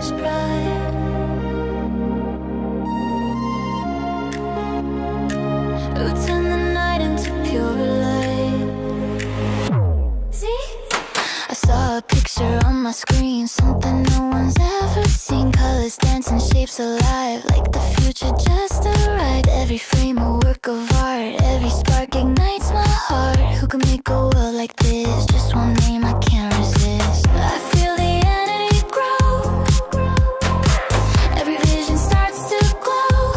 colors bright. Who turned the night into pure light? See, I saw a picture on my screen, something no one's ever seen. Colors dancing, shapes alive, like the future just arrived. Every frame a work of art, every spark ignites my heart. Who can make a world like this? Just one name I can't resist. I feel the energy grow, every vision starts to glow.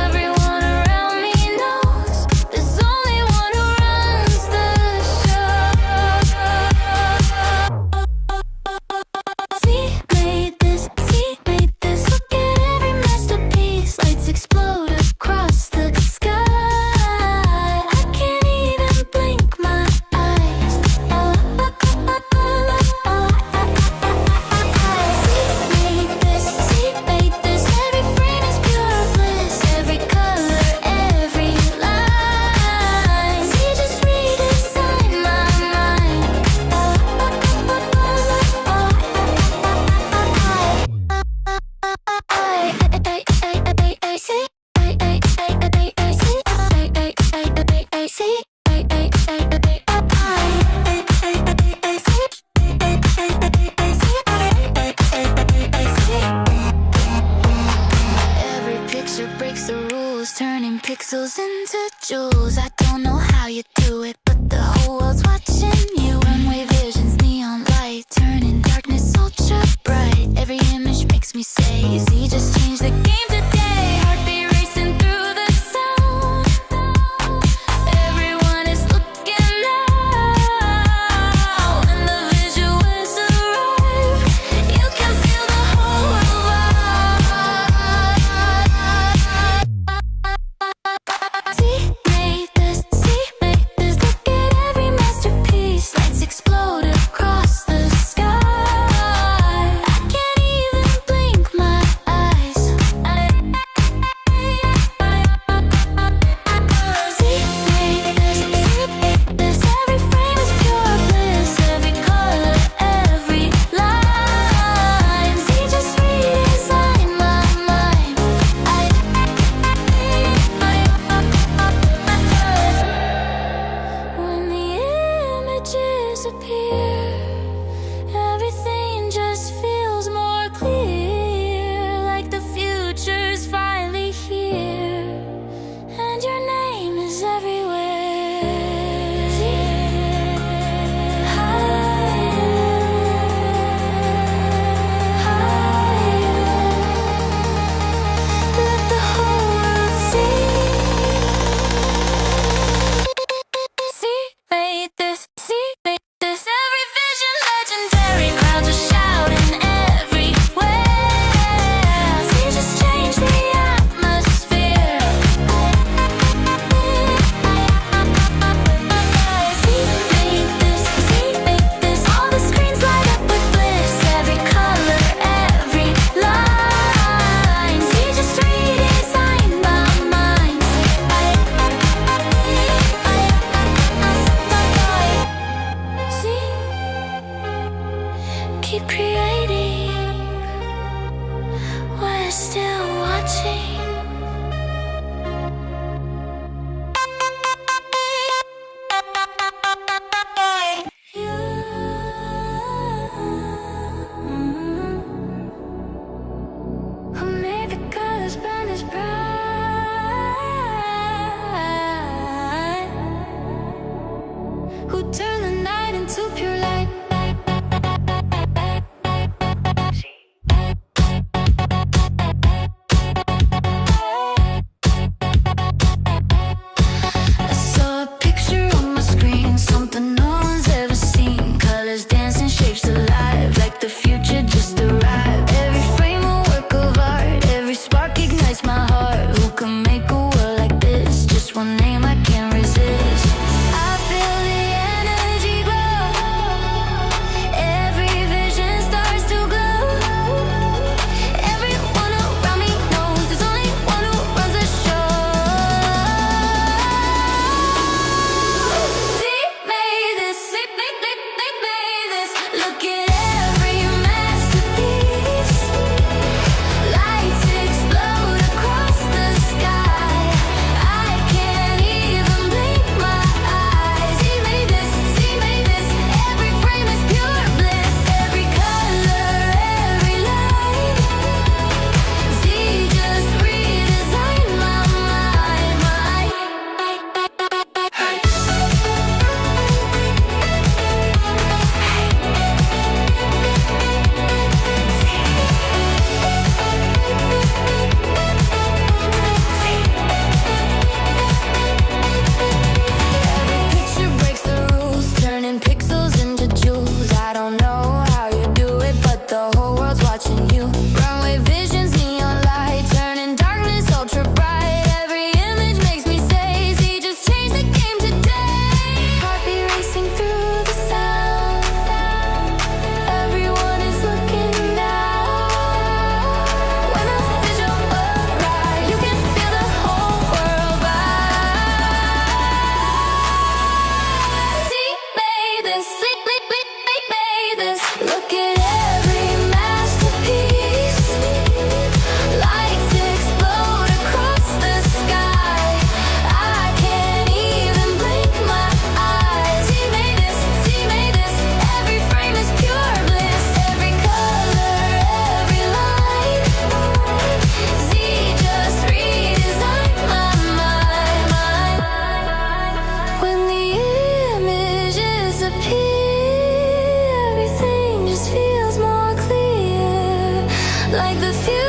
Everyone around me knows there's only one who runs the show. See, made this, look at every masterpiece. Lights explode across the sky. I can't even blink my eyes. See, made this, every frame is pure bliss. Every color, every line. See, just redesign my mind. Every picture breaks the rules, turning pixels into jewels. I don't know how you do it, but the whole world's watching you. Runway visions, neon light, turning darkness ultra bright. Every image makes me say, see, just change the game today. Heartbeat racing through the sound. Everyone is looking now. When the visuals arrive, you can feel the whole world vibe. See, made this, look at every masterpiece. Lights explode across the sky. I can't even blink my eyes. See, made this, every frame is pure bliss. Every color, every line. See, just redesign my mind. When the images appear, everything just feels more clear. Like the future's finally here, and your name is everywhere. Let the whole world see. See, made this, every vision legendary. Crowds are shouting everywhere. See, just change the atmosphere. See, made this, all the screens light up with bliss. Every color, every line. See, just redesign my mind. See, keep creating. We're still watching. Who made the colors burn as bright? Who turned the night into pure light? I saw a picture on my screen, something no one's ever seen. Colors dancing, shapes alive, like the future just arrived. Every frame a work of art, every spark ignites my heart. Who can make a world like this? Just one name I can't resist. I feel the energy disappear, everything just feels more clear, like the future